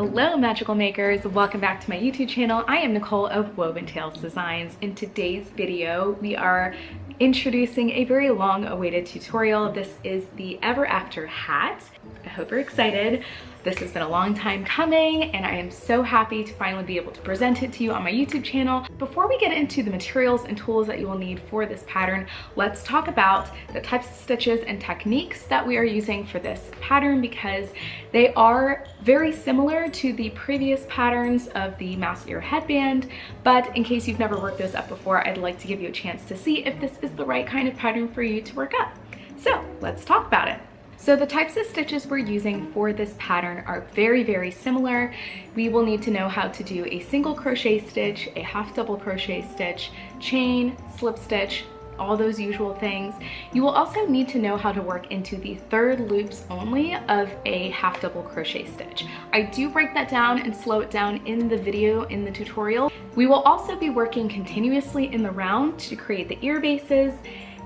Hello magical makers, welcome back to my YouTube channel. I am Nicole of Woven Tales Designs. In today's video we are introducing a very long awaited tutorial. This is the Ever After hat. I hope you're excited. This has been a long time coming and I am so happy to finally be able to present it to you on my YouTube channel. Before we get into the materials and tools that you will need for this pattern, let's talk about the types of stitches and techniques that we are using for this pattern because they are very similar to the previous patterns of the mouse ear headband, but in case you've never worked those up before, I'd like to give you a chance to see if this is the right kind of pattern for you to work up. So let's talk about it. So the types of stitches we're using for this pattern are very similar. We will need to know how to do a single crochet stitch, a half double crochet stitch, chain, slip stitch, all those usual things. You will also need to know how to work into the third loops only of a half double crochet stitch. I do break that down and slow it down in the video, in the tutorial. We will also be working continuously in the round to create the ear bases.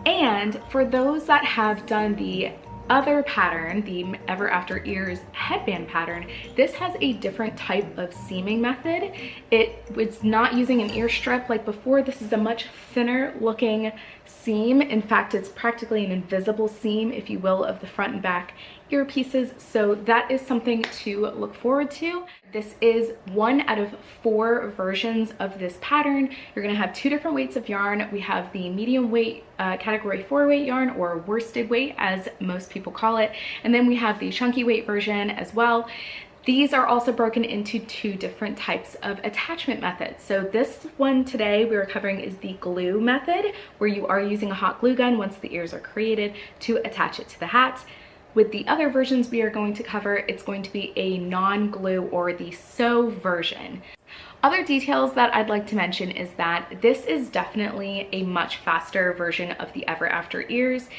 And for those that have done the other pattern, the Ever After Ears headband pattern, this has a different type of seaming method. It was not using an ear strip like before. This is a much thinner looking seam. In fact, it's practically an invisible seam, if you will, of the front and back ear pieces. So that is something to look forward to. This is one out of 4 versions of this pattern. You're gonna have 2 different weights of yarn. We have the medium weight category 4 weight yarn, or worsted weight as most people call it. And then we have the chunky weight version as well. These are also broken into 2 different types of attachment methods. So this one today we are covering is the glue method, where you are using a hot glue gun once the ears are created to attach it to the hat. With the other versions we are going to cover, it's going to be a non-glue or the sew version. Other details that I'd like to mention is that this is definitely a much faster version of the Ever After Ears.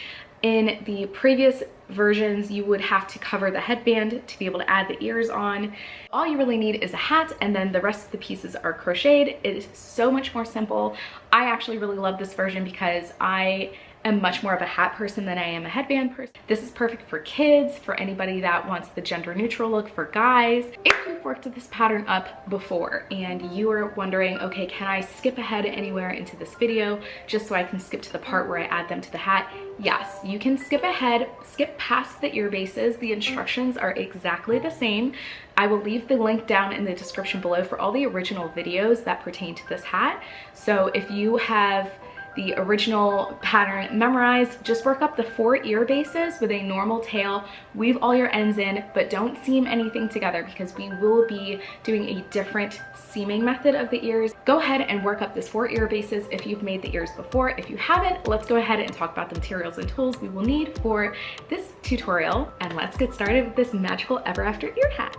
In the previous versions, you would have to cover the headband to be able to add the ears on. All you really need is a hat, and then the rest of the pieces are crocheted. It is so much more simple. I actually really love this version because I am much more of a hat person than I am a headband person. This is perfect for kids, for anybody that wants the gender neutral look, for guys. If you've worked this pattern up before and you are wondering, okay, can I skip ahead anywhere into this video just so I can skip to the part where I add them to the hat? Yes, you can skip ahead, skip past the ear bases. The instructions are exactly the same. I will leave the link down in the description below for all the original videos that pertain to this hat. So if you have the original pattern memorized, just work up the 4 ear bases with a normal tail, weave all your ends in, but don't seam anything together because we will be doing a different seaming method of the ears. Go ahead and work up this 4 ear bases if you've made the ears before. If you haven't, let's go ahead and talk about the materials and tools we will need for this tutorial, and let's get started with this magical Ever After Ear hat.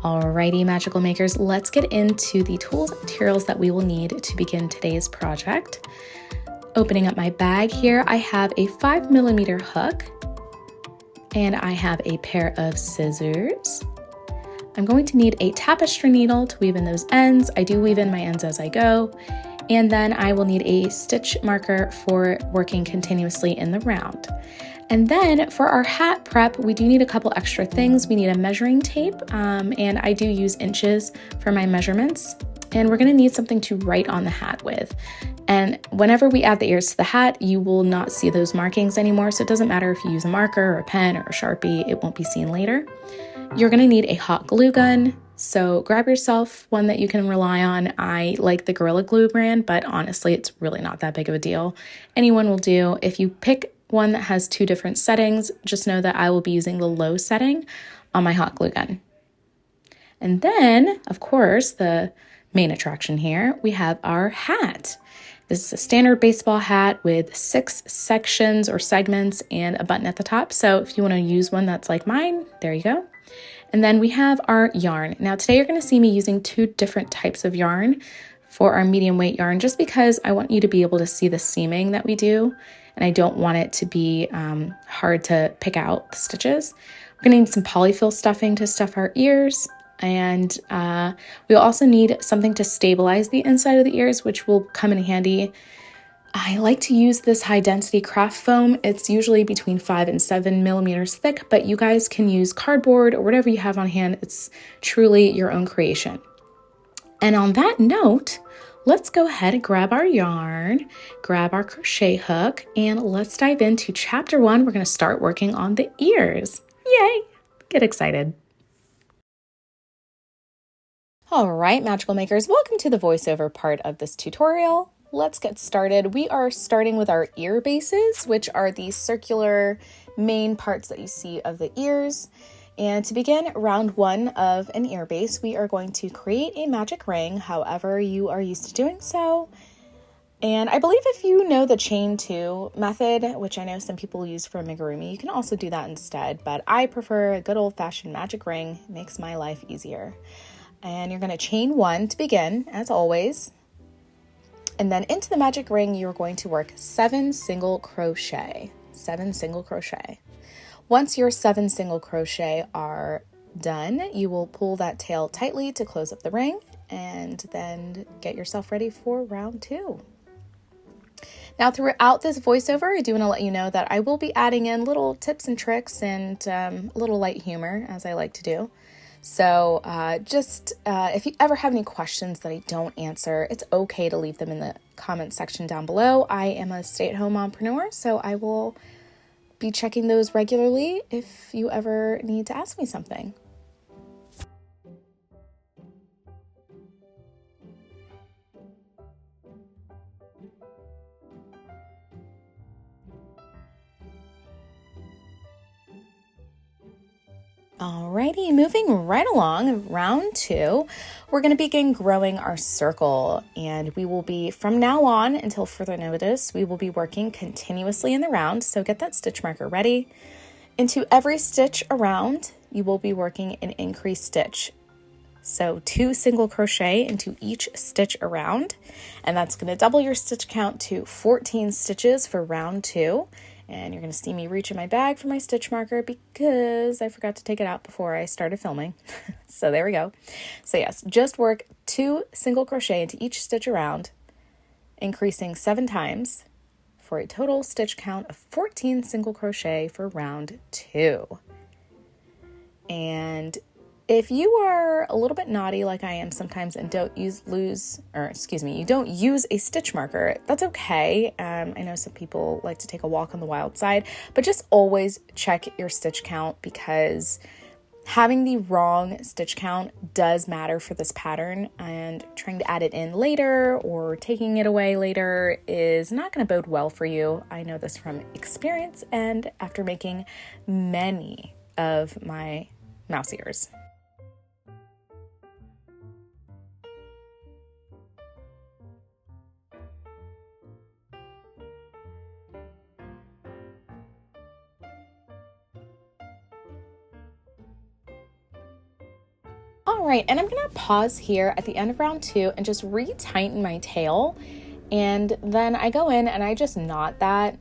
Alrighty, magical makers, let's get into the tools and materials that we will need to begin today's project. Opening up my bag here, I have a 5mm hook and I have a pair of scissors. I'm going to need a tapestry needle to weave in those ends. I do weave in my ends as I go. And then I will need a stitch marker for working continuously in the round. And then for our hat prep, we do need a couple extra things. We need a measuring tape, and I do use inches for my measurements. And we're gonna need something to write on the hat with. And whenever we add the ears to the hat, you will not see those markings anymore. So it doesn't matter if you use a marker or a pen or a Sharpie, it won't be seen later. You're gonna need a hot glue gun. So grab yourself one that you can rely on. I like the Gorilla Glue brand, but honestly, it's really not that big of a deal. Anyone will do. If you pick one that has 2 different settings, just know that I will be using the low setting on my hot glue gun. And then, of course, the main attraction here, we have our hat. This is a standard baseball hat with 6 sections or segments and a button at the top. So if you want to use one that's like mine, there you go. And then we have our yarn. Now today you're going to see me using 2 different types of yarn for our medium weight yarn, just because I want you to be able to see the seaming that we do. And I don't want it to be hard to pick out the stitches. We're gonna need some polyfill stuffing to stuff our ears. And we'll also need something to stabilize the inside of the ears, which will come in handy I like to use this high density craft foam. It's usually between 5 and 7 millimeters thick, but you guys can use cardboard or whatever you have on hand. It's truly your own creation. And on that note, let's go ahead and grab our yarn, grab our crochet hook, and let's dive into chapter 1. We're going to start working on the ears. Yay! Get excited. All right, magical makers, welcome to the voiceover part of this tutorial. Let's get started. We are starting with our ear bases, which are the circular main parts that you see of the ears. And to begin round 1 of an ear base, we are going to create a magic ring, however you are used to doing so. And I believe if you know the chain 2 method, which I know some people use for amigurumi, you can also do that instead, but I prefer a good old-fashioned magic ring. It makes my life easier. And you're going to chain 1 to begin, as always. And then into the magic ring, you're going to work 7 single crochet. 7 single crochet. Once your 7 single crochet are done, you will pull that tail tightly to close up the ring and then get yourself ready for round 2. Now, throughout this voiceover, I do want to let you know that I will be adding in little tips and tricks and a little light humor, as I like to do. So if you ever have any questions that I don't answer, it's okay to leave them in the comment section down below. I am a stay-at-home mompreneur, so I will be checking those regularly if you ever need to ask me something. Alrighty, moving right along, round 2, we're going to begin growing our circle, and we will be, from now on until further notice, we will be working continuously in the round, so get that stitch marker ready. Into every stitch around, you will be working an increased stitch. So 2 single crochet into each stitch around, and that's going to double your stitch count to 14 stitches for round 2. And you're going to see me reach in my bag for my stitch marker because I forgot to take it out before I started filming. So there we go. So yes, just work 2 single crochet into each stitch around, increasing 7 times for a total stitch count of 14 single crochet for round 2. And if you are a little bit naughty like I am sometimes and you don't use a stitch marker, that's okay. I know some people like to take a walk on the wild side, but just always check your stitch count because having the wrong stitch count does matter for this pattern, and trying to add it in later or taking it away later is not going to bode well for you. I know this from experience and after making many of my mouse ears. All right, and I'm gonna pause here at the end of round 2 and just retighten my tail. And then I go in and I just knot that.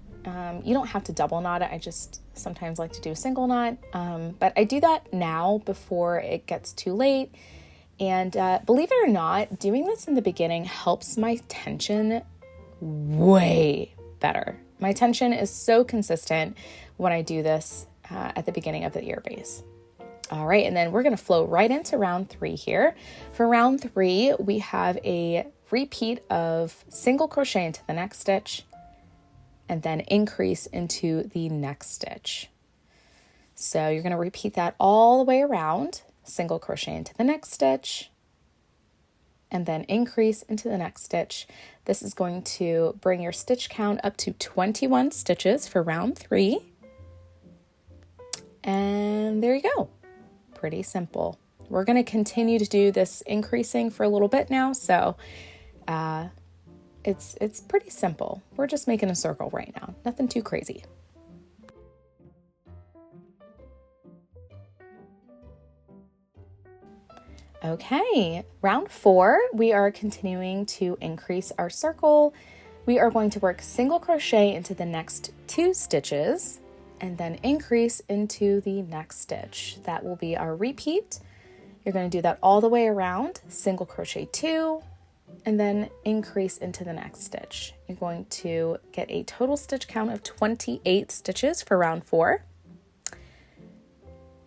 You don't have to double knot it. I just sometimes like to do a single knot. But I do that now before it gets too late. And believe it or not, doing this in the beginning helps my tension way better. My tension is so consistent when I do this at the beginning of the ear base. All right, and then we're going to flow right into round 3 here. For round 3, we have a repeat of single crochet into the next stitch and then increase into the next stitch. So you're going to repeat that all the way around, single crochet into the next stitch and then increase into the next stitch. This is going to bring your stitch count up to 21 stitches for round 3. And there you go. Pretty simple. We're going to continue to do this increasing for a little bit now, so it's pretty simple. We're just making a circle right now. Nothing too crazy. Okay, round 4, we are continuing to increase our circle. We are going to work single crochet into the next 2 stitches and then increase into the next stitch. That will be our repeat. You're going to do that all the way around, single crochet 2, and then increase into the next stitch. You're going to get a total stitch count of 28 stitches for round 4.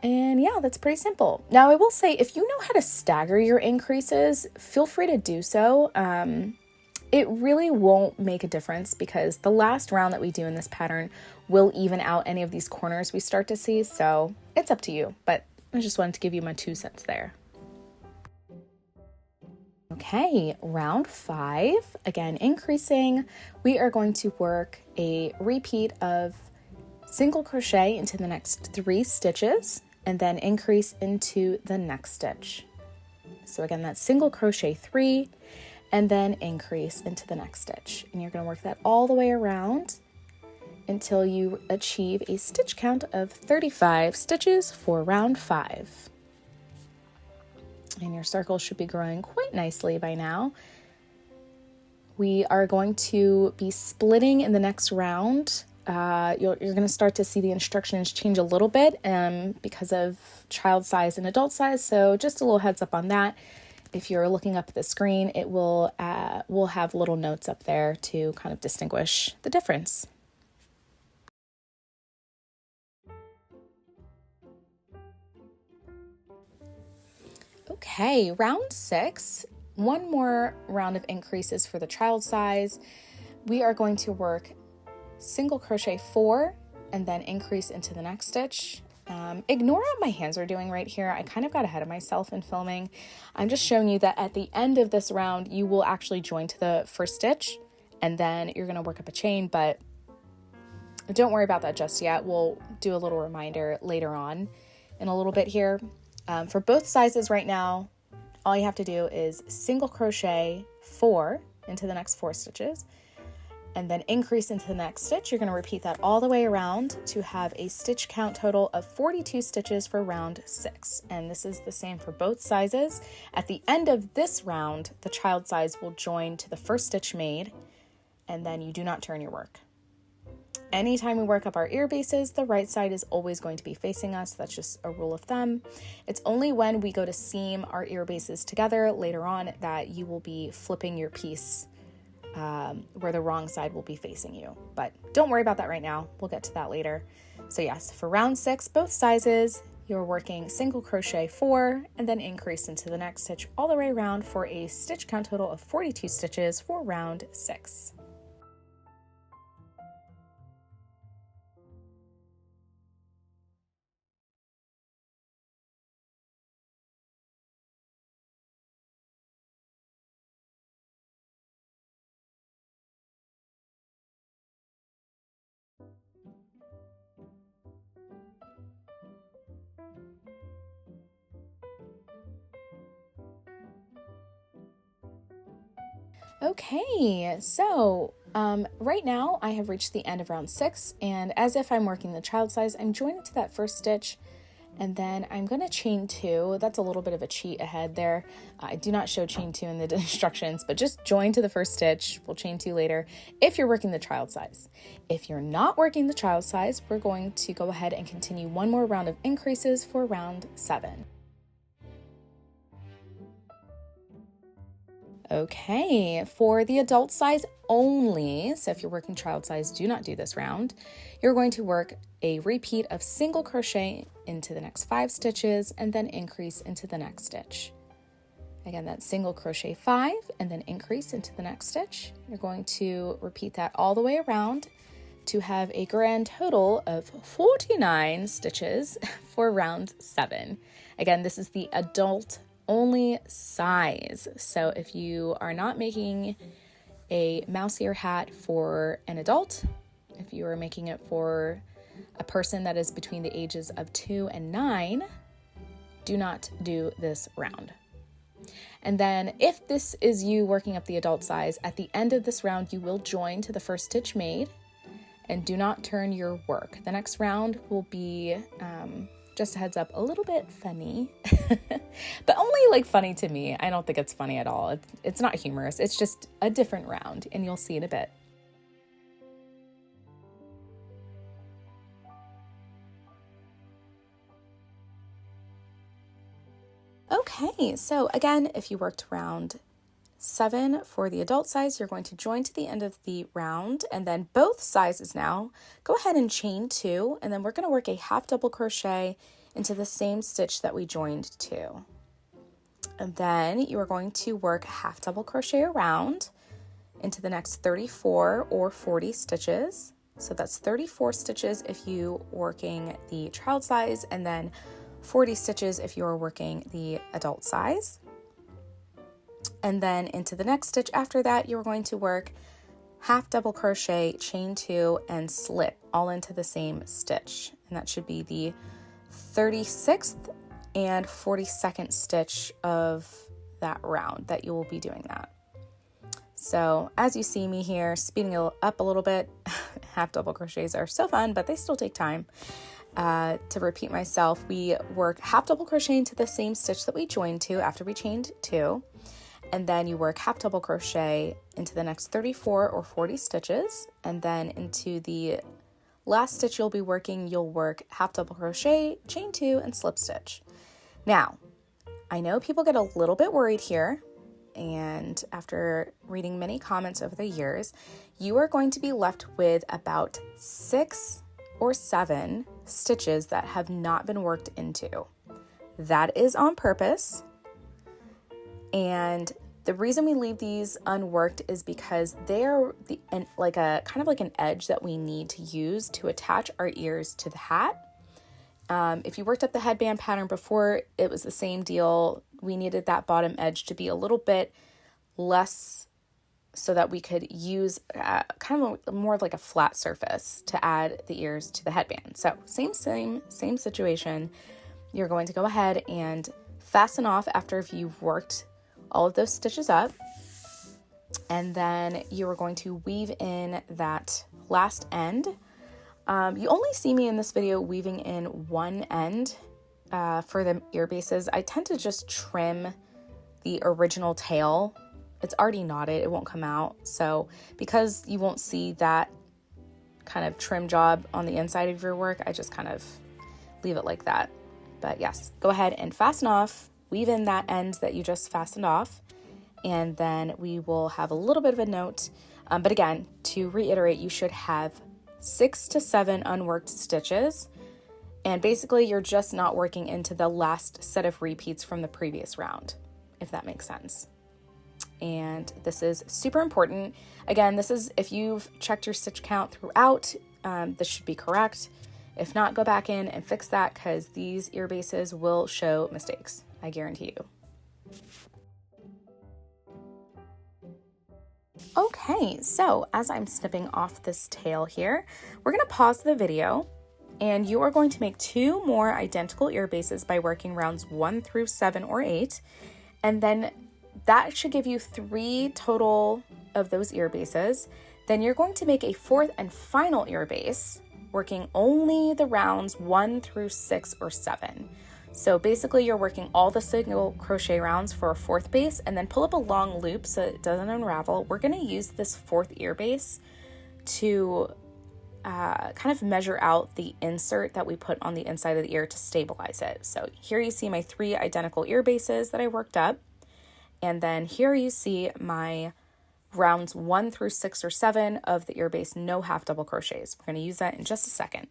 And yeah, that's pretty simple. Now I will say, if you know how to stagger your increases, feel free to do so. It really won't make a difference because the last round that we do in this pattern will even out any of these corners we start to see. So it's up to you, but I just wanted to give you my 2 cents there. Okay, round 5, again increasing, we are going to work a repeat of single crochet into the next 3 stitches and then increase into the next stitch. So again, that's single crochet 3 and then increase into the next stitch. And you're going to work that all the way around until you achieve a stitch count of 35 stitches for round 5. And your circle should be growing quite nicely by now. We are going to be splitting in the next round. You're going to start to see the instructions change a little bit because of child size and adult size. So just a little heads up on that. If you're looking up at the screen, it will have little notes up there to kind of distinguish the difference. Okay, round 6, one more round of increases for the child size. We are going to work single crochet 4 and then increase into the next stitch. Ignore what my hands are doing right here. I kind of got ahead of myself in filming. I'm just showing you that at the end of this round, you will actually join to the first stitch and then you're going to work up a chain, but don't worry about that just yet. We'll do a little reminder later on in a little bit here. For both sizes right now, all you have to do is single crochet 4 into the next 4 stitches and then increase into the next stitch. You're going to repeat that all the way around to have a stitch count total of 42 stitches for round 6. And this is the same for both sizes. At the end of this round, the child size will join to the first stitch made, and then you do not turn your work. Anytime we work up our ear bases, the right side is always going to be facing us. That's just a rule of thumb. It's only when we go to seam our ear bases together later on that you will be flipping your piece where the wrong side will be facing you. But don't worry about that right now. We'll get to that later. So yes, for round 6, both sizes, you're working single crochet 4 and then increase into the next stitch all the way around for a stitch count total of 42 stitches for round 6. Okay, so right now I have reached the end of round 6, and as if I'm working the child size, I'm joining to that first stitch, and then I'm going to chain 2. That's a little bit of a cheat ahead there. I do not show chain 2 in the instructions, but just join to the first stitch. We'll chain 2 later if you're working the child size. If you're not working the child size, we're going to go ahead and continue one more round of increases for round 7. Okay, for the adult size only, so if you're working child size, do not do this round. You're going to work a repeat of single crochet into the next 5 stitches and then increase into the next stitch. Again, that's single crochet 5 and then increase into the next stitch. You're going to repeat that all the way around to have a grand total of 49 stitches for round 7. Again, this is the adult only size. So if you are not making a mouse ear hat for an adult, if you are making it for a person that is between the ages of 2 and 9, do not do this round. And then if this is you working up the adult size, at the end of this round, you will join to the first stitch made and do not turn your work. The next round will be, just a heads up, a little bit funny, but only like funny to me. I don't think it's funny at all. It's not humorous. It's just a different round, and you'll see in a bit. Okay, so again, if you worked round 7 for the adult size. You're going to join to the end of the round, and then both sizes now, go ahead and chain 2, and then we're going to work a half double crochet into the same stitch that we joined to. And then you are going to work half double crochet around into the next 34 or 40 stitches. So that's 34 stitches if you working the child size, and then 40 stitches if you're working the adult size. And then into the next stitch after that, you're going to work half double crochet, chain 2, and slip all into the same stitch. And that should be the 36th and 42nd stitch of that round that you will be doing that. So as you see me here, speeding it up a little bit, half double crochets are so fun, but they still take time. To repeat myself, we work half double crochet into the same stitch that we joined to after we chained 2. And then you work half double crochet into the next 34 or 40 stitches. And then into the last stitch you'll be working, you'll work half double crochet, chain 2, and slip stitch. Now, I know people get a little bit worried here, and after reading many comments over the years, you are going to be left with about 6 or 7 stitches that have not been worked into. That is on purpose. And the reason we leave these unworked is because they're like an edge that we need to use to attach our ears to the hat. If you worked up the headband pattern before, it was the same deal. We needed that bottom edge to be a little bit less so that we could use more of like a flat surface to add the ears to the headband. So same situation. You're going to go ahead and fasten off after you've worked all of those stitches up, and then you are going to weave in that last end. You only see me in this video weaving in one end for the ear bases. I tend to just trim the original tail. It's already knotted, it won't come out. So because you won't see that kind of trim job on the inside of your work, I just kind of leave it like that. But yes, go ahead and fasten off, weave in that end that you just fastened off, and then we will have a little bit of a note. But again, to reiterate, you should have 6 to 7 unworked stitches, and basically you're just not working into the last set of repeats from the previous round, if that makes sense. And this is super important. Again, this is if you've checked your stitch count throughout, this should be correct. If not, go back in and fix that, because these ear bases will show mistakes, I guarantee you. Okay, so as I'm snipping off this tail here, we're going to pause the video, and you are going to make 2 more identical ear bases by working rounds 1 through 7 or 8, and then that should give you 3 total of those ear bases. Then you're going to make a 4th and final ear base, working only the rounds 1 through 6 or 7. So basically you're working all the single crochet rounds for a 4th base, and then pull up a long loop so it doesn't unravel. We're going to use this 4th ear base to kind of measure out the insert that we put on the inside of the ear to stabilize it. So here you see my 3 identical ear bases that I worked up, and then here you see my rounds 1 through 6 or 7 of the ear base, no half double crochets. We're going to use that in just a second.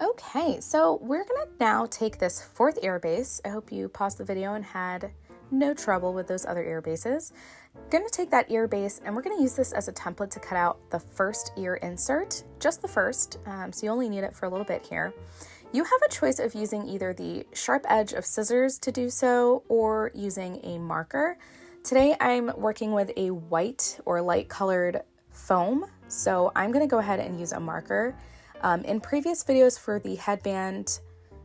Okay, so we're gonna now take this 4th ear base. I hope you paused the video and had no trouble with those other ear bases. We're gonna take that ear base and we're gonna use this as a template to cut out the first ear insert, just the first, so you only need it for a little bit here. You have a choice of using either the sharp edge of scissors to do so or using a marker. Today I'm working with a white or light colored foam, so I'm gonna go ahead and use a marker. In previous videos for the headband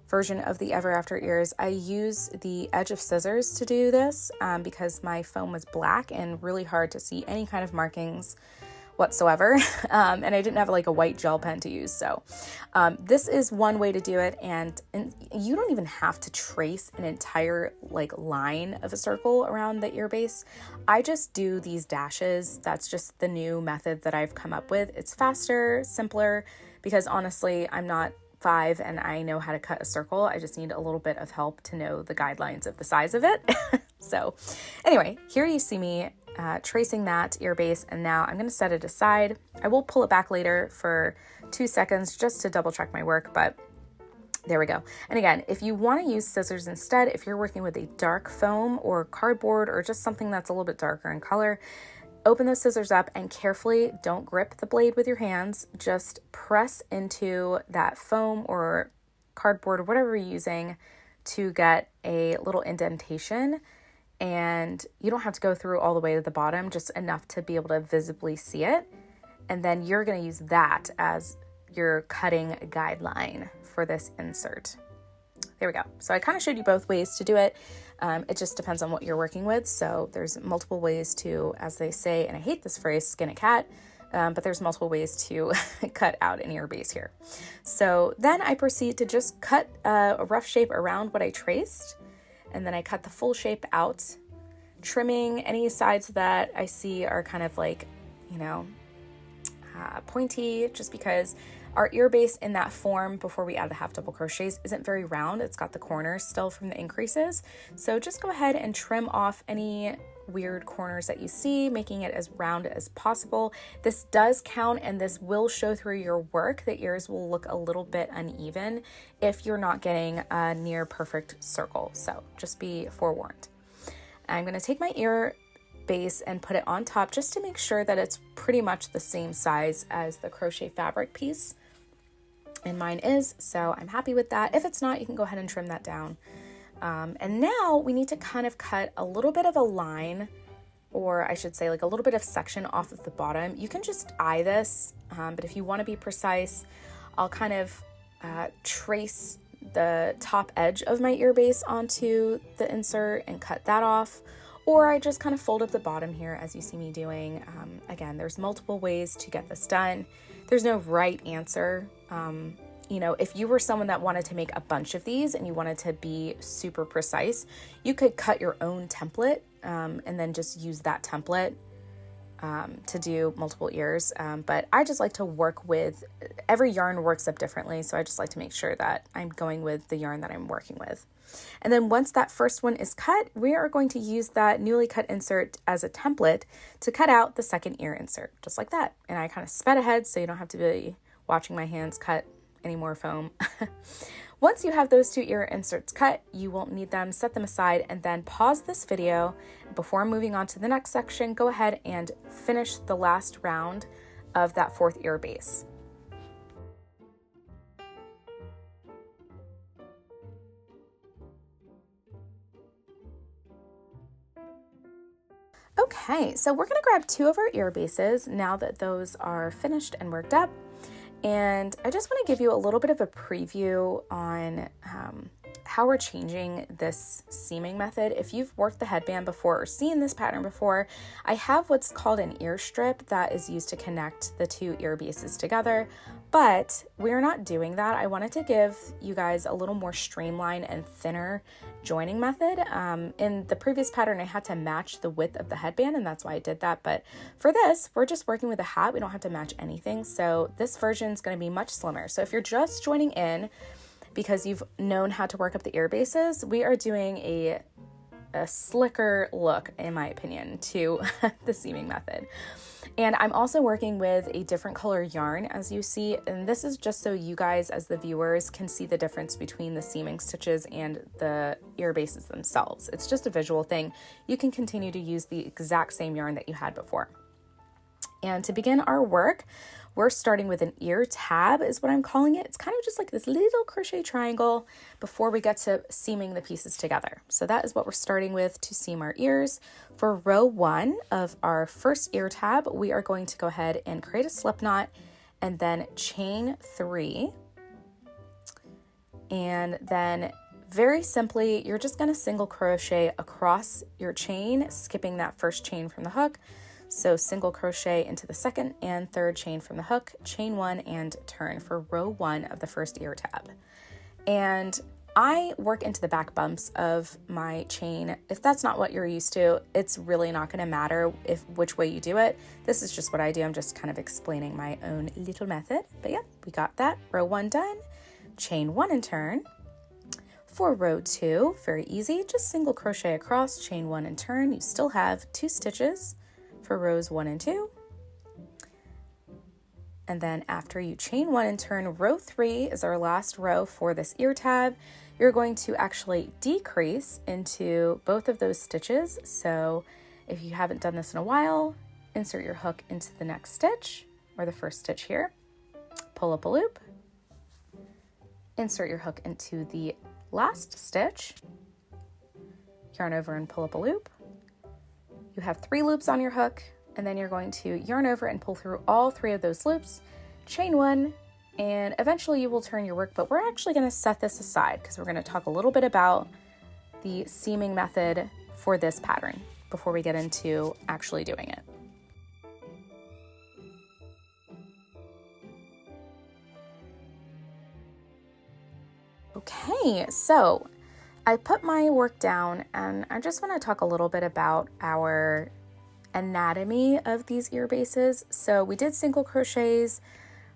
version of the Ever After ears, I used the edge of scissors to do this because my foam was black and really hard to see any kind of markings whatsoever, and I didn't have like a white gel pen to use. So this is one way to do it, and you don't even have to trace an entire like line of a circle around the ear base. I just do these dashes. That's just the new method that I've come up with. It's faster, simpler, because honestly, I'm not 5 and I know how to cut a circle. I just need a little bit of help to know the guidelines of the size of it. So anyway, here you see me tracing that ear base, and now I'm going to set it aside. I will pull it back later for 2 seconds just to double check my work, but there we go. And again, if you want to use scissors instead, if you're working with a dark foam or cardboard or just something that's a little bit darker in color, open those scissors up and carefully, don't grip the blade with your hands, just press into that foam or cardboard or whatever you're using to get a little indentation. And you don't have to go through all the way to the bottom, just enough to be able to visibly see it. And then you're going to use that as your cutting guideline for this insert. There we go. So I kind of showed you both ways to do it. It just depends on what you're working with. So there's multiple ways to, as they say, and I hate this phrase, skin a cat, but there's multiple ways to cut out an ear base here. So then I proceed to just cut a rough shape around what I traced. And then I cut the full shape out, trimming any sides that I see are kind of like, pointy, just because our ear base in that form before we add the half double crochets isn't very round. It's got the corners still from the increases. So just go ahead and trim off any weird corners that you see, making it as round as possible. This does count, and this will show through your work. The ears will look a little bit uneven if you're not getting a near perfect circle. So just be forewarned. I'm going to take my ear base and put it on top just to make sure that it's pretty much the same size as the crochet fabric piece. And mine is, so I'm happy with that. If it's not, you can go ahead and trim that down. And now we need to kind of cut a little bit of a line, or I should say like a little bit of section off of the bottom. You can just eye this, but if you want to be precise, I'll kind of trace the top edge of my ear base onto the insert and cut that off. Or I just kind of fold up the bottom here as you see me doing. Again, there's multiple ways to get this done. There's no right answer. If you were someone that wanted to make a bunch of these and you wanted to be super precise, you could cut your own template and then just use that template to do multiple ears. But I just like to work with, every yarn works up differently. So I just like to make sure that I'm going with the yarn that I'm working with. And then once that first one is cut, we are going to use that newly cut insert as a template to cut out the second ear insert, just like that. And I kind of sped ahead so you don't have to be watching my hands cut any more foam. Once you have those 2 ear inserts cut, you won't need them, set them aside, and then pause this video. Before moving on to the next section, go ahead and finish the last round of that 4th ear base. Okay, so we're going to grab 2 of our ear bases now that those are finished and worked up. And I just want to give you a little bit of a preview on how we're changing this seaming method. If you've worked the headband before or seen this pattern before, I have what's called an ear strip that is used to connect the 2 ear bases together, but we're not doing that. I wanted to give you guys a little more streamlined and thinner joining method. In the previous pattern, I had to match the width of the headband, and that's why I did that. But for this, we're just working with a hat. We don't have to match anything. So this version is going to be much slimmer. So if you're just joining in because you've known how to work up the ear bases, we are doing a slicker look, in my opinion, to the seaming method. And I'm also working with a different color yarn, as you see, and this is just so you guys as the viewers can see the difference between the seaming stitches and the ear bases themselves. It's just a visual thing. You can continue to use the exact same yarn that you had before. And to begin our work, we're starting with an ear tab is what I'm calling it. It's kind of just like this little crochet triangle before we get to seaming the pieces together. So that is what we're starting with to seam our ears. For row 1 of our first ear tab, we are going to go ahead and create a slip knot and then chain 3. And then very simply, you're just going to single crochet across your chain, skipping that first chain from the hook. So single crochet into the second and third chain from the hook, chain 1 and turn for row 1 of the first ear tab. And I work into the back bumps of my chain. If that's not what you're used to, it's really not going to matter which way you do it. This is just what I do. I'm just kind of explaining my own little method. But yeah, we got that. Row 1 done. chain 1 and turn. For row 2, very easy, just single crochet across, chain 1 and turn. You still have 2 stitches for rows 1 and 2. And then after you chain 1 and turn, row 3 is our last row for this ear tab. You're going to actually decrease into both of those stitches. So if you haven't done this in a while, insert your hook into the next stitch, or the first stitch here, pull up a loop, insert your hook into the last stitch, yarn over and pull up a loop. You have 3 loops on your hook, and then you're going to yarn over and pull through all 3 of those loops, chain 1, and eventually you will turn your work, but we're actually going to set this aside because we're going to talk a little bit about the seaming method for this pattern before we get into actually doing it. Okay, so I put my work down and I just want to talk a little bit about our anatomy of these ear bases. So we did single crochets,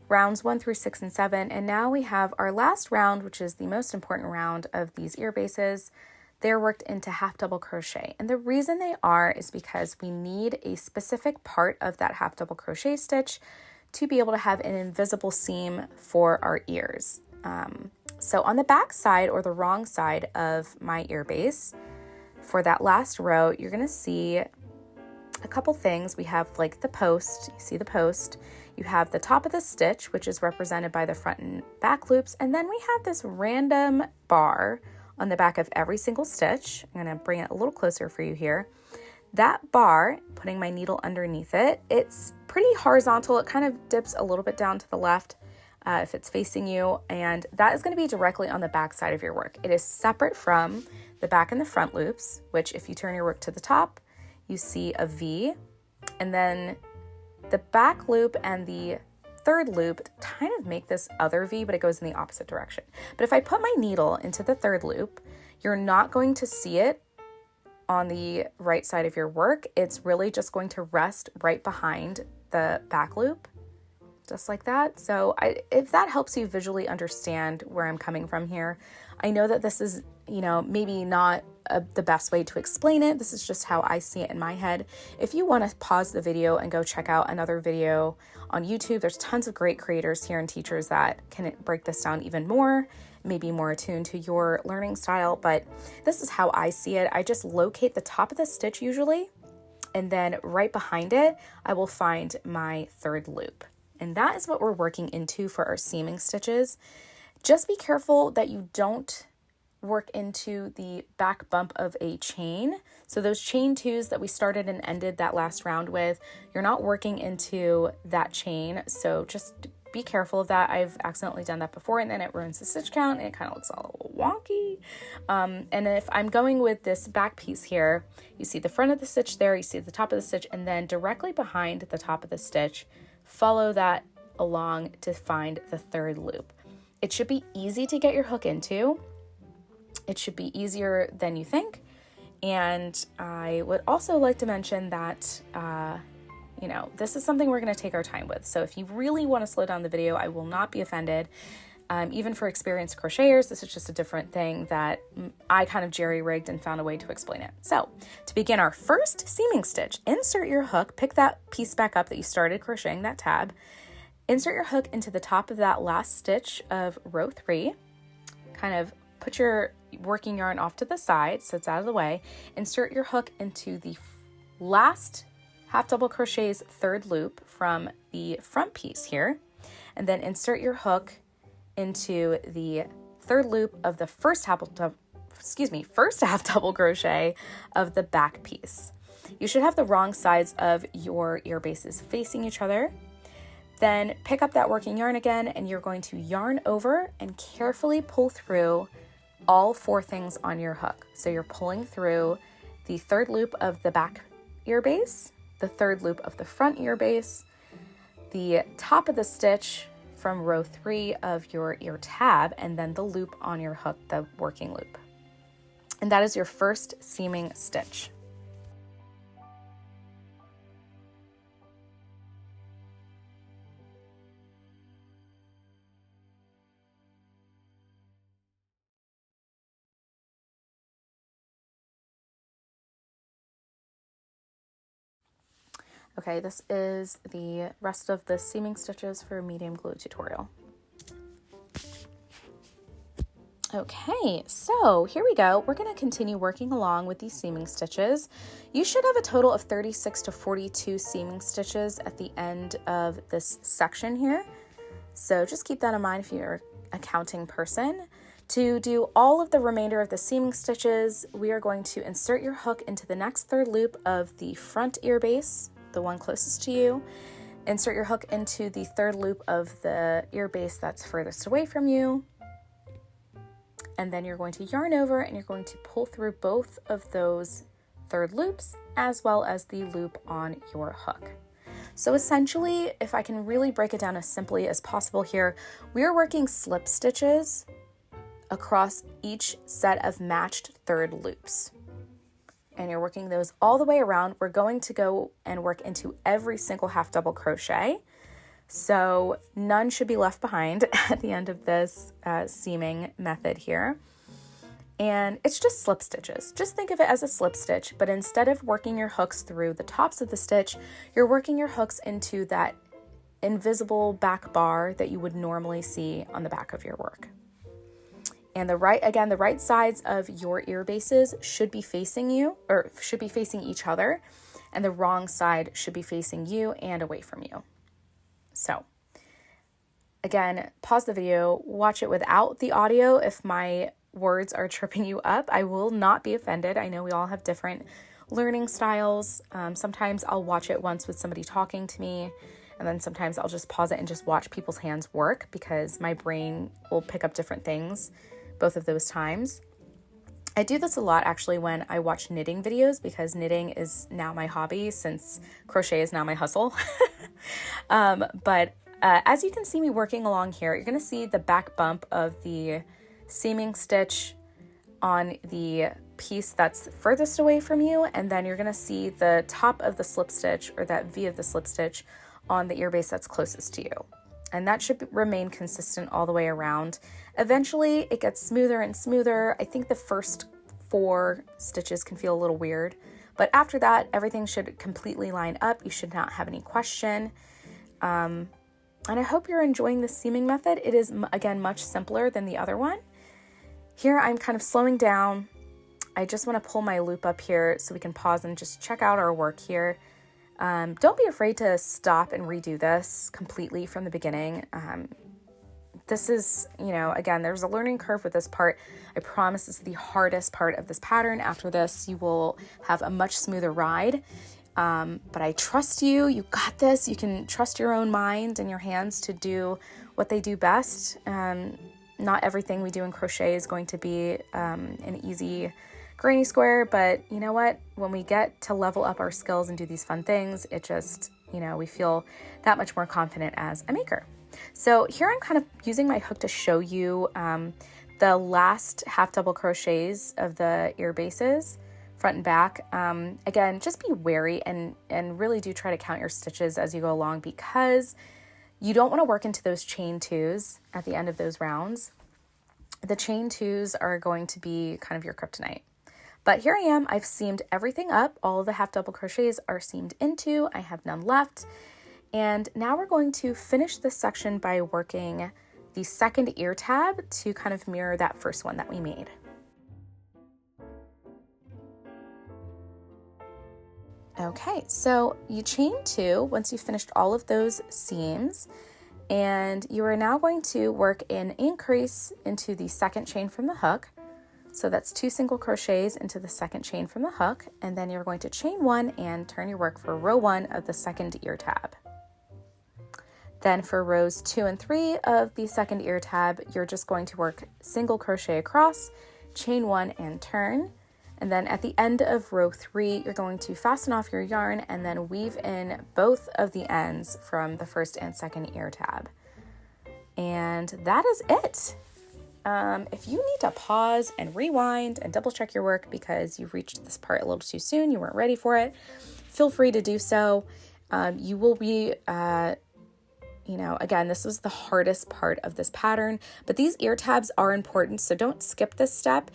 rounds 1 through 6 and 7, and now we have our last round, which is the most important round of these ear bases. They're worked into half double crochet. And the reason they are is because we need a specific part of that half double crochet stitch to be able to have an invisible seam for our ears. So on the back side, or the wrong side of my ear base, for that last row, you're going to see a couple things. We have like the post, you see the post, you have the top of the stitch, which is represented by the front and back loops, and then we have this random bar on the back of every single stitch. I'm going to bring it a little closer for you here. That bar, putting my needle underneath it, it's pretty horizontal. It kind of dips a little bit down to the left if it's facing you, and that is going to be directly on the back side of your work. It is separate from the back and the front loops, which if you turn your work to the top, you see a V, and then the back loop and the third loop kind of make this other V, but it goes in the opposite direction. But if I put my needle into the third loop, you're not going to see it on the right side of your work. It's really just going to rest right behind the back loop, just like that. So if that helps you visually understand where I'm coming from here, I know that this is, maybe not the best way to explain it. This is just how I see it in my head. If you want to pause the video and go check out another video on YouTube, there's tons of great creators here and teachers that can break this down even more, maybe more attuned to your learning style, but this is how I see it. I just locate the top of the stitch usually, and then right behind it, I will find my third loop. And that is what we're working into for our seaming stitches. Just be careful that you don't work into the back bump of a chain. So those chain 2s that we started and ended that last round with, you're not working into that chain. So just be careful of that. I've accidentally done that before, and then it ruins the stitch count and it kind of looks a little wonky. And if I'm going with this back piece here, you see the front of the stitch there, you see the top of the stitch, and then directly behind the top of the stitch, follow that along to find the third loop. It should be easy to get your hook into. It should be easier than you think. And I would also like to mention that, this is something we're going to take our time with. So if you really want to slow down the video, I will not be offended. Even for experienced crocheters, this is just a different thing that I kind of jerry-rigged and found a way to explain it. So to begin our first seaming stitch, insert your hook, pick that piece back up that you started crocheting, that tab, insert your hook into the top of that last stitch of row 3, kind of put your working yarn off to the side so it's out of the way, insert your hook into the last half double crochet's third loop from the front piece here, and then insert your hook into the third loop of the first half double crochet of the back piece. You should have the wrong sides of your ear bases facing each other. Then pick up that working yarn again, and you're going to yarn over and carefully pull through all 4 things on your hook. So you're pulling through the third loop of the back ear base, the third loop of the front ear base, the top of the stitch from row 3 of your ear tab, and then the loop on your hook, the working loop. And that is your first seaming stitch. Okay, this is the rest of the seaming stitches for medium glue tutorial. Okay, so here we go. We're going to continue working along with these seaming stitches. You should have a total of 36 to 42 seaming stitches at the end of this section here. So just keep that in mind if you're a counting person. To do all of the remainder of the seaming stitches, we are going to insert your hook into the next third loop of the front ear base, the one closest to you. Insert your hook into the third loop of the ear base that's furthest away from you. And then you're going to yarn over and you're going to pull through both of those third loops as well as the loop on your hook. So essentially, if I can really break it down as simply as possible here, we are working slip stitches across each set of matched third loops. And you're working those all the way around. We're going to go and work into every single half double crochet. So none should be left behind at the end of this seaming method here. And it's just slip stitches. Just think of it as a slip stitch, but instead of working your hooks through the tops of the stitch, you're working your hooks into that invisible back bar that you would normally see on the back of your work. And the right sides of your ear bases should be facing you, or should be facing each other, and the wrong side should be facing you and away from you. So again, pause the video, watch it without the audio if my words are tripping you up. I will not be offended. I know we all have different learning styles. Sometimes I'll watch it once with somebody talking to me, and then sometimes I'll just pause it and just watch people's hands work because my brain will pick up different things both of those times. I do this a lot actually when I watch knitting videos because knitting is now my hobby since crochet is now my hustle. But as you can see me working along here, you're going to see the back bump of the seaming stitch on the piece that's furthest away from you, and then you're going to see the top of the slip stitch or that V of the slip stitch on the ear base that's closest to you. And that should remain consistent all the way around. Eventually it gets smoother and smoother. I think the first 4 stitches can feel a little weird, but after that everything should completely line up. You should not have any question. And I hope you're enjoying this seaming method. It is again much simpler than the other one. Here I'm kind of slowing down. I just want to pull my loop up here so we can pause and just check out our work here. Don't be afraid to stop and redo this completely from the beginning. This is, again, there's a learning curve with this part. I promise this is the hardest part of this pattern. After this, you will have a much smoother ride. But I trust you. You got this. You can trust your own mind and your hands to do what they do best. Not everything we do in crochet is going to be an easy granny square, but you know what? When we get to level up our skills and do these fun things, it just, we feel that much more confident as a maker. So here I'm kind of using my hook to show you the last half double crochets of the ear bases, front and back. Again, just be wary and really do try to count your stitches as you go along because you don't want to work into those chain 2s at the end of those rounds. The chain 2s are going to be kind of your kryptonite. But here I am, I've seamed everything up. All of the half double crochets are seamed into. I have none left. And now we're going to finish this section by working the second ear tab to kind of mirror that first one that we made. Okay, so you chain 2 once you've finished all of those seams, and you are now going to work an increase into the second chain from the hook. So that's 2 single crochets into the second chain from the hook, and then you're going to chain 1 and turn your work for row 1 of the second ear tab. Then for rows 2 and 3 of the second ear tab, you're just going to work single crochet across, chain 1 and turn. And then at the end of row 3, you're going to fasten off your yarn and then weave in both of the ends from the first and second ear tab. And that is it. If you need to pause and rewind and double check your work because you've reached this part a little too soon, you weren't ready for it, feel free to do so. You will be, again, this was the hardest part of this pattern, but these ear tabs are important, so don't skip this step.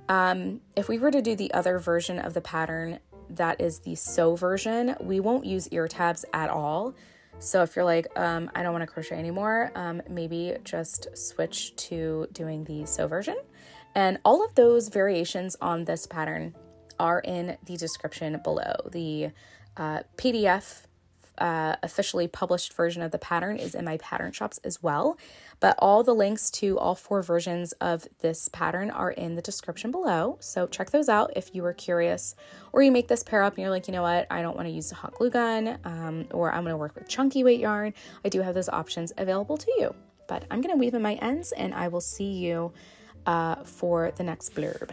If we were to do the other version of the pattern, that is the sew version. We won't use ear tabs at all. So if you're like, I don't want to crochet anymore, maybe just switch to doing the sew version. And all of those variations on this pattern are in the description below. The PDF officially published version of the pattern is in my pattern shops as well, but all the links to all 4 versions of this pattern are in the description below. So check those out if you were curious, or you make this pair up and you're like, you know what, I don't want to use a hot glue gun, or I'm going to work with chunky weight yarn. I do have those options available to you, but I'm going to weave in my ends and I will see you for the next blurb.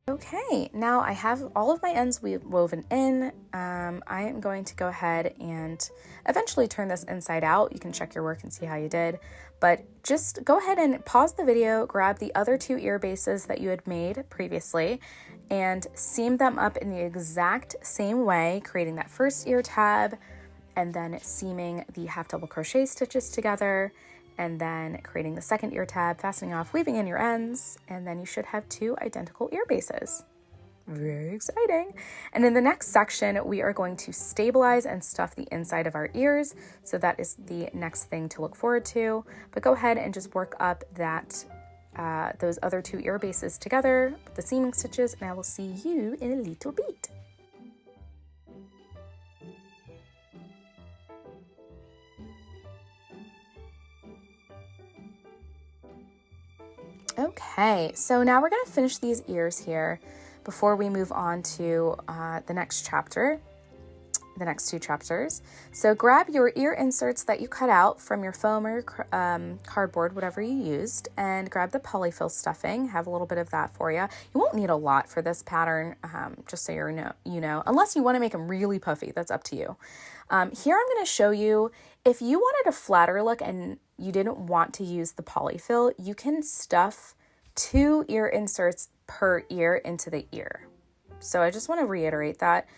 Okay, now I have all of my ends woven in. I am going to go ahead and eventually turn this inside out. You can check your work and see how you did, but just go ahead and pause the video, grab the other 2 ear bases that you had made previously, and seam them up in the exact same way, creating that first ear tab, and then seaming the half double crochet stitches together, and then creating the second ear tab, fastening off, weaving in your ends, and then you should have 2 identical ear bases. Very exciting. And in the next section, we are going to stabilize and stuff the inside of our ears. So that is the next thing to look forward to. But go ahead and just work up that those other 2 ear bases together with the seaming stitches, and I will see you in a little bit. Okay, so now we're going to finish these ears here before we move on to the next chapter, the next 2 chapters. So grab your ear inserts that you cut out from your foam or your cardboard, whatever you used, and grab the polyfill stuffing. Have a little bit of that for you. You won't need a lot for this pattern, just so you know, unless you want to make them really puffy. That's up to you. Here I'm going to show you, if you wanted a flatter look and you didn't want to use the polyfill, you can stuff 2 ear inserts per ear into the ear. So I just want to reiterate that.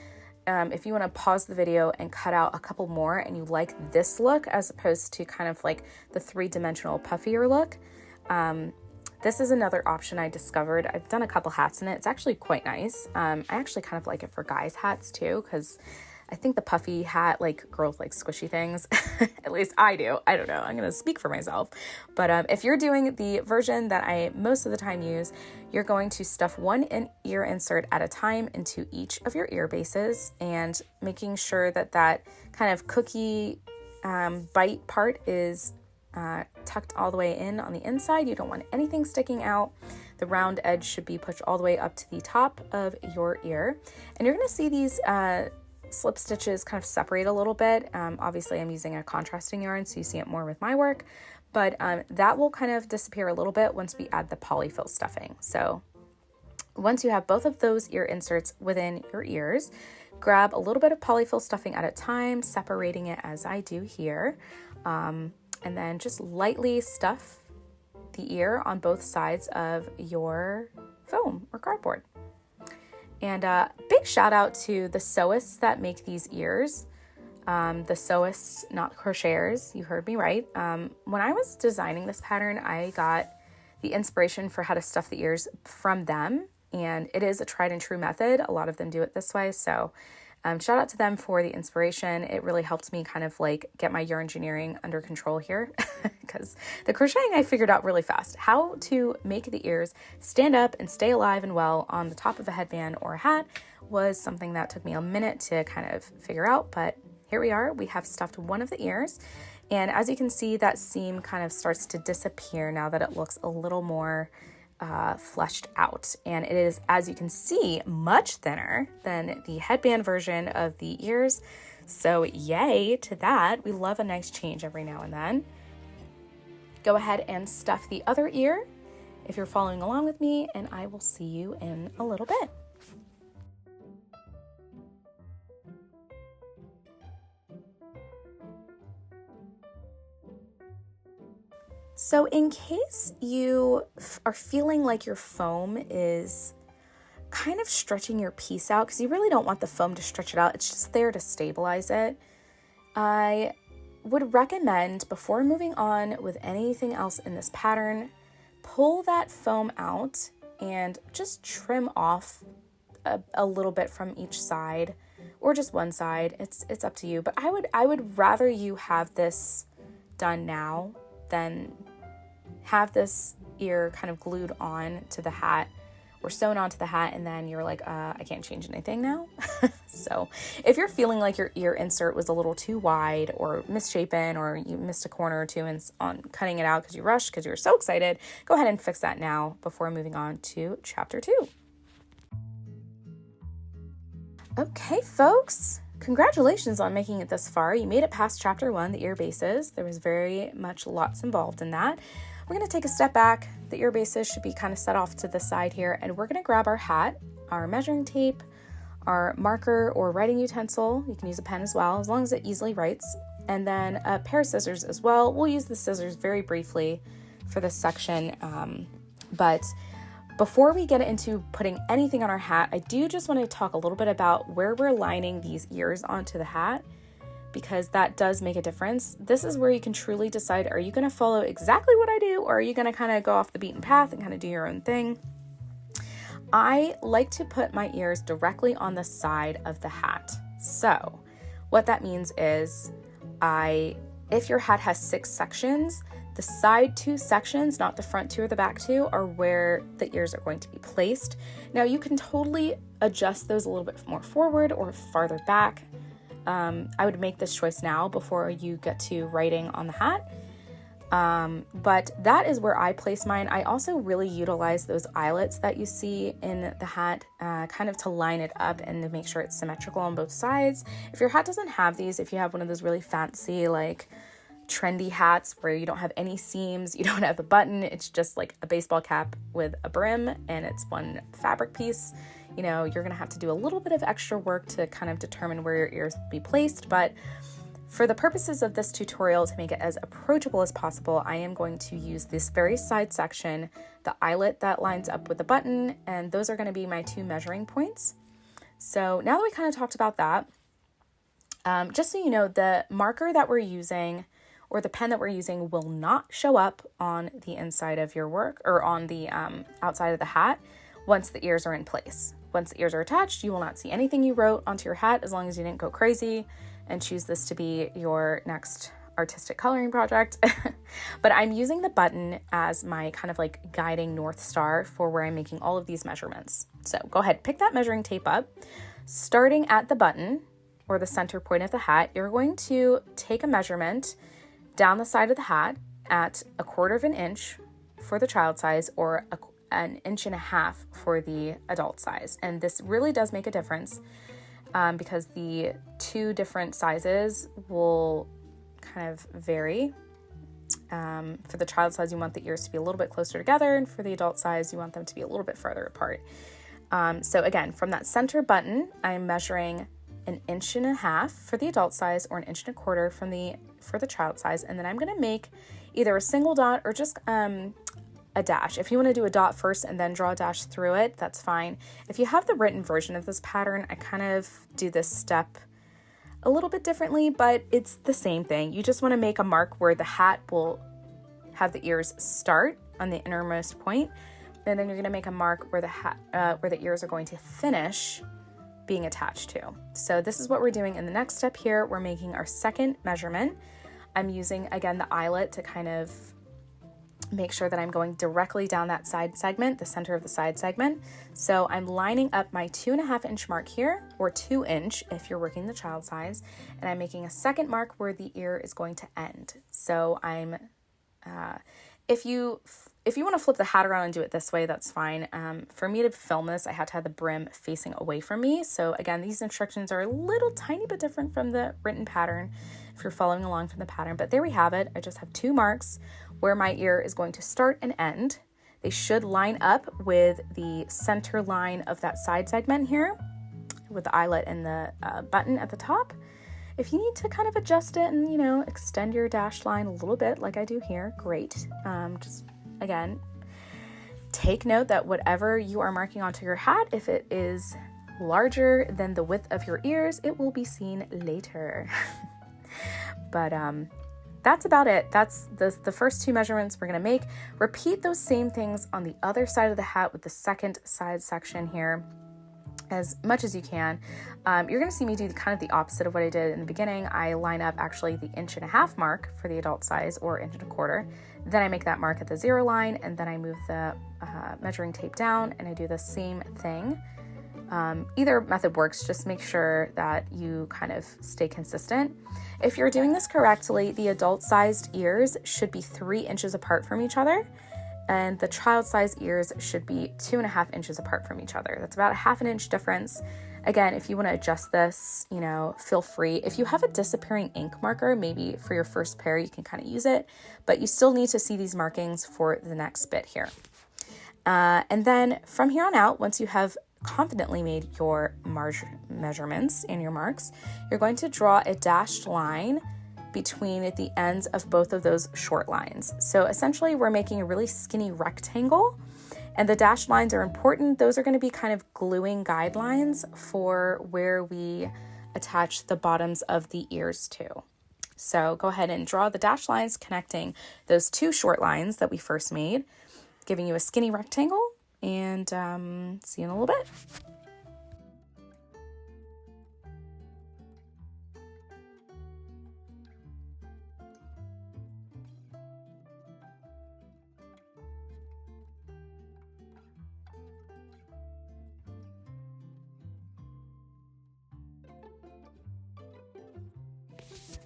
If you want to pause the video and cut out a couple more and you like this look as opposed to kind of like the 3-dimensional puffier look, this is another option I discovered. I've done a couple hats in it. It's actually quite nice. I actually kind of like it for guys' hats too, because I think the puffy hat, like girls like squishy things. At least I do. I don't know. I'm going to speak for myself. But if you're doing the version that I most of the time use, you're going to stuff 1 ear insert at a time into each of your ear bases, and making sure that that kind of cookie bite part is tucked all the way in on the inside. You don't want anything sticking out. The round edge should be pushed all the way up to the top of your ear. And you're going to see these slip stitches kind of separate a little bit. Obviously I'm using a contrasting yarn, so you see it more with my work, but that will kind of disappear a little bit once we add the polyfill stuffing. So once you have both of those ear inserts within your ears, grab a little bit of polyfill stuffing at a time, separating it as I do here, and then just lightly stuff the ear on both sides of your foam or cardboard. And big shout out to the sewists that make these ears. The sewists, not crocheters, you heard me right. When I was designing this pattern, I got the inspiration for how to stuff the ears from them. And it is a tried and true method. A lot of them do it this way. So shout out to them for the inspiration. It really helped me kind of like get my yarn engineering under control here, because the crocheting I figured out really fast. How to make the ears stand up and stay alive and well on the top of a headband or a hat was something that took me a minute to kind of figure out, but here we are. We have stuffed 1 of the ears, and as you can see, that seam kind of starts to disappear now that it looks a little more fleshed out, and it is, as you can see, much thinner than the headband version of the ears. So yay to that. We love a nice change every now and then. Go ahead and stuff the other ear if you're following along with me, and I will see you in a little bit. So in case you are feeling like your foam is kind of stretching your piece out, because you really don't want the foam to stretch it out, it's just there to stabilize it, I would recommend, before moving on with anything else in this pattern, pull that foam out and just trim off a little bit from each side, or just one side. It's up to you, but I would rather you have this done now than have this ear kind of glued on to the hat or sewn onto the hat, and then you're like, I can't change anything now. So if you're feeling like your ear insert was a little too wide or misshapen, or you missed a corner or two on cutting it out because you rushed because you were so excited, go ahead and fix that now before moving on to chapter 2. Okay, folks, congratulations on making it this far. You made it past chapter 1, the ear bases. There was very much lots involved in that. We're going to take a step back. The ear bases should be kind of set off to the side here, and we're going to grab our hat, our measuring tape, our marker or writing utensil. You can use a pen as well, as long as it easily writes, and then a pair of scissors as well. We'll use the scissors very briefly for this section, but before we get into putting anything on our hat, I do just want to talk a little bit about where we're lining these ears onto the hat, because that does make a difference. This is where you can truly decide, are you going to follow exactly what I do, or are you going to kind of go off the beaten path and kind of do your own thing? I like to put my ears directly on the side of the hat. So what that means is, if your hat has 6 sections, the side 2 sections, not the front 2 or the back 2, are where the ears are going to be placed. Now you can totally adjust those a little bit more forward or farther back. I would make this choice now before you get to writing on the hat. But that is where I place mine. I also really utilize those eyelets that you see in the hat, kind of to line it up and to make sure it's symmetrical on both sides. If your hat doesn't have these, if you have one of those really fancy, like trendy hats where you don't have any seams, you don't have the button, it's just like a baseball cap with a brim and it's one fabric piece, you know, you're gonna have to do a little bit of extra work to kind of determine where your ears will be placed. But for the purposes of this tutorial, to make it as approachable as possible, I am going to use this very side section, the eyelet that lines up with the button, and those are going to be my 2 measuring points. So now that we kind of talked about that, just so you know, the marker that we're using, or the pen that we're using, will not show up on the inside of your work, or on the outside of the hat, once the ears are in place. Once the ears are attached, you will not see anything you wrote onto your hat, as long as you didn't go crazy and choose this to be your next artistic coloring project. But I'm using the button as my kind of like guiding North Star for where I'm making all of these measurements. So go ahead, pick that measuring tape up. Starting at the button, or the center point of the hat, you're going to take a measurement down the side of the hat at 1/4 inch for the child size, or 1.5 inches for the adult size. And this really does make a difference, because the 2 different sizes will kind of vary. For the child size, you want the ears to be a little bit closer together, and for the adult size, you want them to be a little bit farther apart. So again, from that center button, I'm measuring 1.5 inches for the adult size, or 1.25 inches for the child size, and then I'm going to make either a single dot or just a dash. If you want to do a dot first and then draw a dash through it, that's fine. If you have the written version of this pattern, I kind of do this step a little bit differently, but it's the same thing. You just want to make a mark where the hat will have the ears start on the innermost point, and then you're going to make a mark where the ears are going to finish being attached to. So this is what we're doing in the next step here. We're making our second measurement. I'm using, again, the eyelet to kind of make sure that I'm going directly down that side segment, the center of the side segment. So I'm lining up my 2.5 inch mark here, or 2 inch if you're working the child size, and I'm making a second mark where the ear is going to end. So I'm, if you want to flip the hat around and do it this way, that's fine. For me to film this, I had to have the brim facing away from me. So again, these instructions are a little tiny bit different from the written pattern if you're following along from the pattern, but there we have it. I just have 2 marks where my ear is going to start and end. They should line up with the center line of that side segment here, with the eyelet and the button at the top. If you need to kind of adjust it and, you know, extend your dashed line a little bit like I do here, great. Just, again, take note that whatever you are marking onto your hat, if it is larger than the width of your ears, it will be seen later. But that's about it. That's the first two measurements we're going to make. Repeat those same things on the other side of the hat with the second side section here as much as you can. You're going to see me do kind of the opposite of what I did in the beginning. I line up actually the 1.5" mark for the adult size, or 1.25". Then I make that mark at the 0 line, and then I move the measuring tape down and I do the same thing. Either method works, just make sure that you kind of stay consistent. If you're doing this correctly, the adult sized ears should be 3 inches apart from each other, and the child sized ears should be 2.5 inches apart from each other. That's about a 1/2 inch difference. Again, if you want to adjust this, you know, feel free. If you have a disappearing ink marker, maybe for your first pair, you can kind of use it, but you still need to see these markings for the next bit here. And then from here on out, once you have confidently made your measurements and your marks, you're going to draw a dashed line between the ends of both of those short lines. So essentially we're making a really skinny rectangle, and the dashed lines are important. Those are going to be kind of gluing guidelines for where we attach the bottoms of the ears to. So go ahead and draw the dashed lines connecting those two short lines that we first made, giving you a skinny rectangle, and see you in a little bit.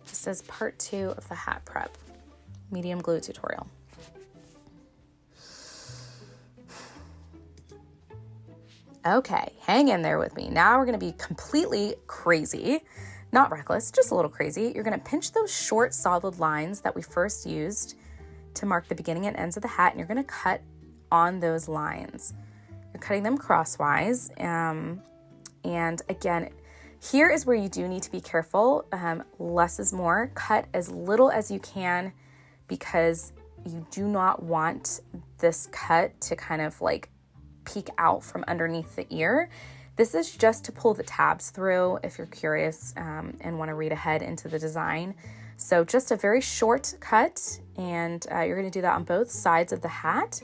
This is part 2 of the hat prep medium glue tutorial. Okay, hang in there with me. Now we're going to be completely crazy, not reckless, just a little crazy. You're going to pinch those short solid lines that we first used to mark the beginning and ends of the hat, and you're going to cut on those lines. You're cutting them crosswise, and again, here is where you do need to be careful. Less is more. Cut as little as you can, because you do not want this cut to kind of like peek out from underneath the ear. This is just to pull the tabs through if you're curious and want to read ahead into the design. So just a very short cut, and you're going to do that on both sides of the hat.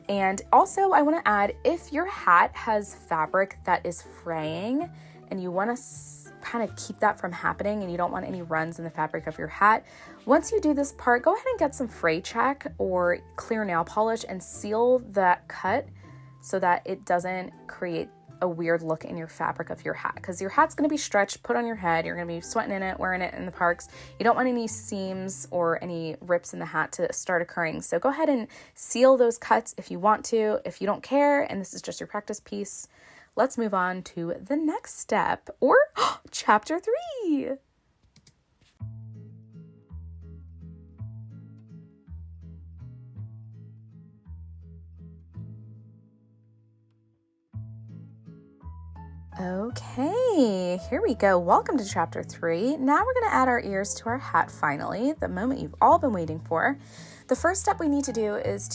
And also I want to add, if your hat has fabric that is fraying and you want to kind of keep that from happening and you don't want any runs in the fabric of your hat, once you do this part, go ahead and get some fray check or clear nail polish and seal that cut so that it doesn't create a weird look in your fabric of your hat, because your hat's going to be stretched, put on your head, you're going to be sweating in it, wearing it in the parks. You don't want any seams or any rips in the hat to start occurring. So go ahead and seal those cuts if you want to. If you don't care and this is just your practice piece, let's move on to the next step, or chapter 3. Okay, here we go. Welcome to chapter 3. Now we're going to add our ears to our hat finally, the moment you've all been waiting for. The first step we need to do is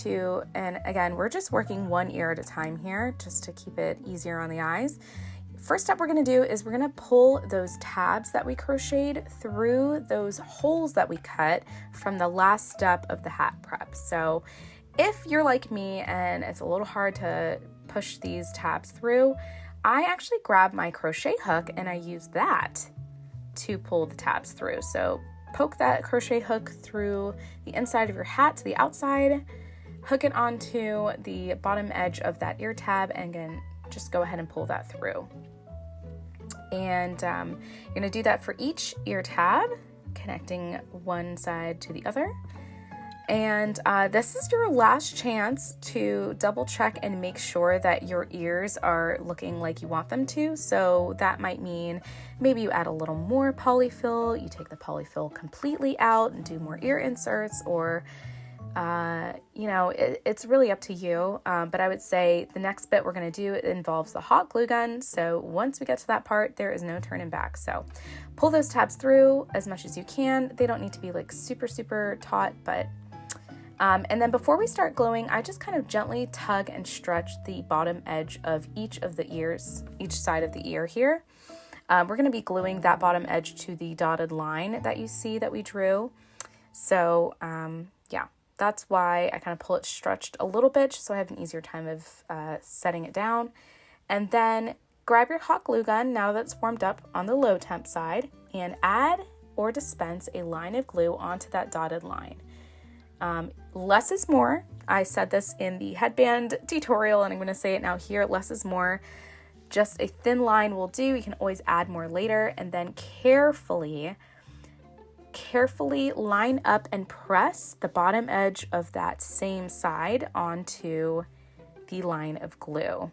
and again, we're just working one ear at a time here just to keep it easier on the eyes. First step we're going to do is we're going to pull those tabs that we crocheted through those holes that we cut from the last step of the hat prep. So if you're like me and it's a little hard to push these tabs through, I actually grab my crochet hook and I use that to pull the tabs through. So poke that crochet hook through the inside of your hat to the outside, hook it onto the bottom edge of that ear tab, and then just go ahead and pull that through. And you're going to do that for each ear tab, connecting one side to the other. And this is your last chance to double check and make sure that your ears are looking like you want them to. So that might mean maybe you add a little more polyfill, you take the polyfill completely out and do more ear inserts, or you know, it's really up to you. But I would say the next bit we're going to do involves the hot glue gun. So once we get to that part, there is no turning back. So pull those tabs through as much as you can. They don't need to be like super, super taut, but and then before we start gluing, I just kind of gently tug and stretch the bottom edge of each of the ears, each side of the ear here. We're going to be gluing that bottom edge to the dotted line that you see that we drew. So yeah, that's why I kind of pull it stretched a little bit just so I have an easier time of setting it down. And then grab your hot glue gun now that it's warmed up on the low temp side and add or dispense a line of glue onto that dotted line. Less is more. I said this in the headband tutorial and I'm going to say it now here. Less is more. Just a thin line will do. You can always add more later, and then carefully line up and press the bottom edge of that same side onto the line of glue.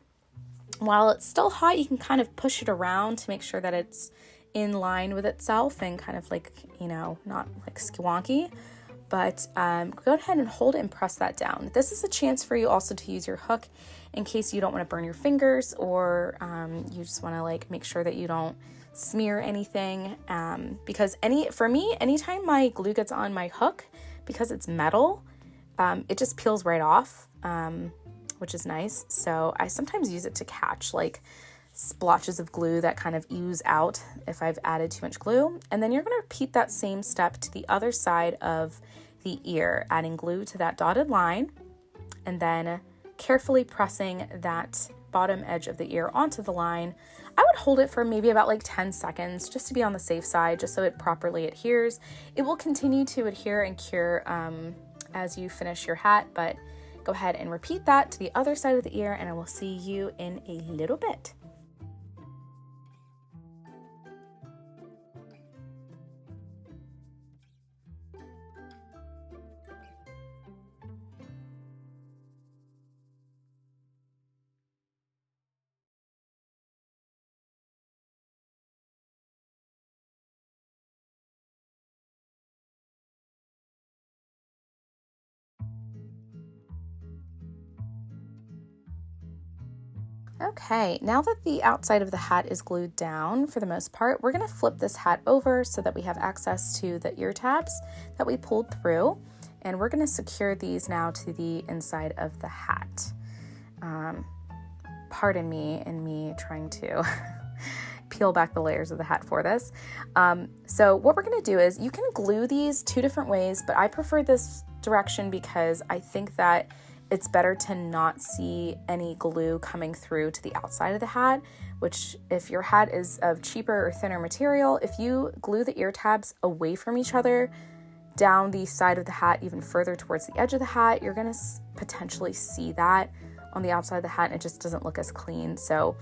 While it's still hot, you can kind of push it around to make sure that it's in line with itself and kind of like, you know, not like squonky. But go ahead and hold it and press that down. This is a chance for you also to use your hook in case you don't want to burn your fingers, or you just want to like make sure that you don't smear anything. Because for me, anytime my glue gets on my hook, because it's metal, it just peels right off, which is nice. So I sometimes use it to catch like splotches of glue that kind of ooze out if I've added too much glue. And then you're going to repeat that same step to the other side of the ear, adding glue to that dotted line and then carefully pressing that bottom edge of the ear onto the line. I would hold it for maybe about like 10 seconds just to be on the safe side, just so it properly adheres. It will continue to adhere and cure as you finish your hat, but go ahead and repeat that to the other side of the ear and I will see you in a little bit. Okay, now that the outside of the hat is glued down for the most part, we're going to flip this hat over so that we have access to the ear tabs that we pulled through, and we're going to secure these now to the inside of the hat. Pardon me and me trying to peel back the layers of the hat for this. So what we're going to do is you can glue these two different ways, but I prefer this direction because I think that it's better to not see any glue coming through to the outside of the hat, which if your hat is of cheaper or thinner material, if you glue the ear tabs away from each other down the side of the hat even further towards the edge of the hat, you're going to potentially see that on the outside of the hat and it just doesn't look as clean. So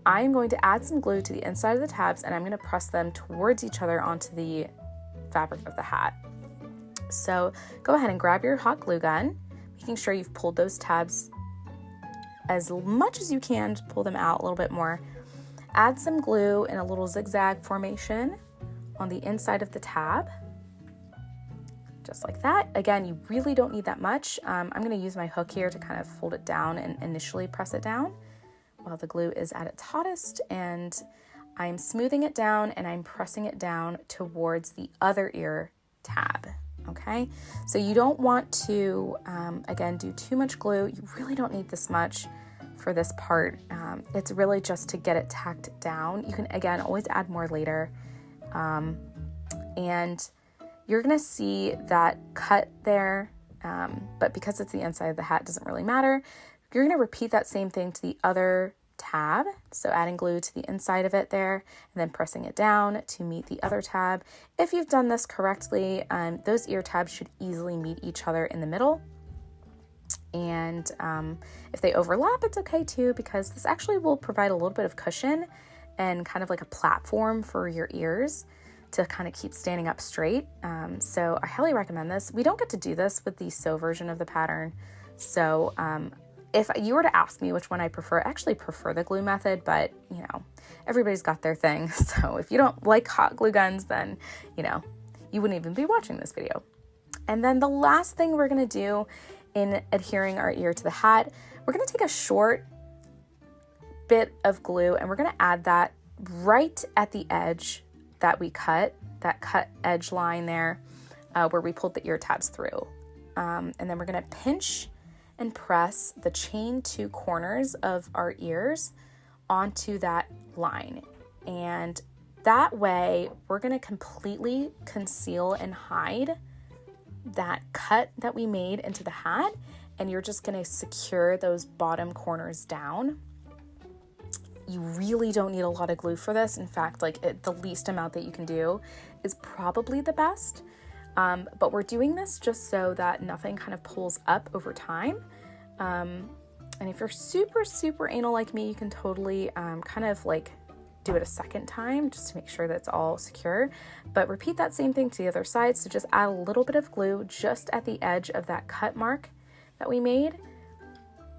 I'm going to add some glue to the inside of the tabs and I'm going to press them towards each other onto the fabric of the hat. So go ahead and grab your hot glue gun, making sure you've pulled those tabs as much as you can to pull them out a little bit more. Add some glue in a little zigzag formation on the inside of the tab, just like that. Again, you really don't need that much. I'm going to use my hook here to kind of fold it down and initially press it down while the glue is at its hottest, and I'm smoothing it down and I'm pressing it down towards the other ear tab. Okay, so you don't want to, again, do too much glue. You really don't need this much for this part. It's really just to get it tacked down. You can, again, always add more later. And you're gonna see that cut there, but because it's the inside of the hat, it doesn't really matter. You're gonna repeat that same thing to the other tab, so adding glue to the inside of it there and then pressing it down to meet the other tab. If you've done this correctly, those ear tabs should easily meet each other in the middle, and if they overlap, it's okay too, because this actually will provide a little bit of cushion and kind of like a platform for your ears to kind of keep standing up straight. So I highly recommend this. We don't get to do this with the sew version of the pattern, so if you were to ask me which one I prefer, I actually prefer the glue method, but you know, everybody's got their thing. So if you don't like hot glue guns, then you know, you wouldn't even be watching this video. And then the last thing we're gonna do in adhering our ear to the hat, we're gonna take a short bit of glue and we're gonna add that right at the edge that we cut, that cut edge line there where we pulled the ear tabs through. And then we're gonna pinch and press the chain 2 corners of our ears onto that line. And that way we're gonna completely conceal and hide that cut that we made into the hat, and you're just gonna secure those bottom corners down. You really don't need a lot of glue for this. In fact, the least amount that you can do is probably the best. But we're doing this just so that nothing kind of pulls up over time. And if you're super, super anal like me, you can totally do it a second time just to make sure that it's all secure. But repeat that same thing to the other side. So just add a little bit of glue just at the edge of that cut mark that we made.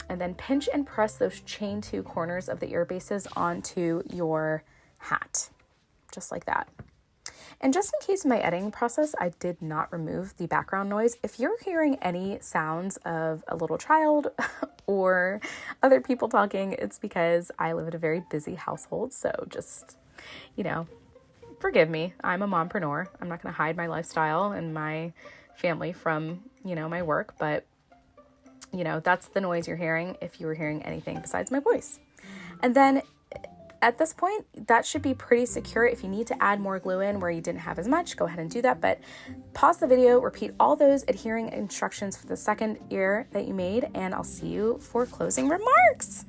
And then pinch and press those chain 2 corners of the ear bases onto your hat, just like that. And just in case in my editing process, I did not remove the background noise. If you're hearing any sounds of a little child or other people talking, it's because I live in a very busy household. So just, forgive me. I'm a mompreneur. I'm not going to hide my lifestyle and my family from, my work. But, that's the noise you're hearing if you were hearing anything besides my voice. And then at this point, that should be pretty secure. If you need to add more glue in where you didn't have as much, go ahead and do that. But pause the video, repeat all those adhering instructions for the second ear that you made, and I'll see you for closing remarks.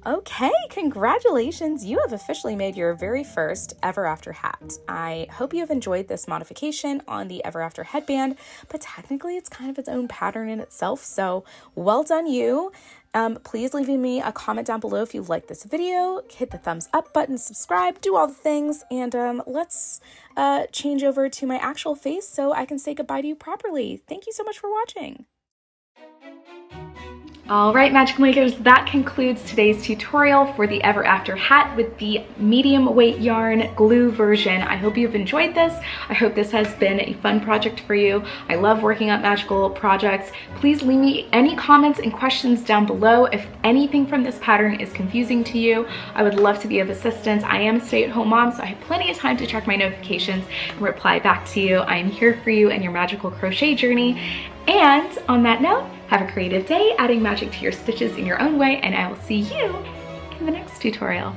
Okay, congratulations. You have officially made your very first Ever After hat. I hope you have enjoyed this modification on the Ever After headband, but technically it's kind of its own pattern in itself, so well done you. Please leave me a comment down below if you like this video, hit the thumbs up button, subscribe, do all the things, and let's change over to my actual face so I can say goodbye to you properly. Thank you so much for watching. All right, Magic Makers, that concludes today's tutorial for the Ever After hat with the medium weight yarn glue version. I hope you've enjoyed this. I hope this has been a fun project for you. I love working on magical projects. Please leave me any comments and questions down below. If anything from this pattern is confusing to you, I would love to be of assistance. I am a stay-at-home mom, so I have plenty of time to check my notifications and reply back to you. I am here for you in your magical crochet journey. And on that note, have a creative day, adding magic to your stitches in your own way, and I will see you in the next tutorial.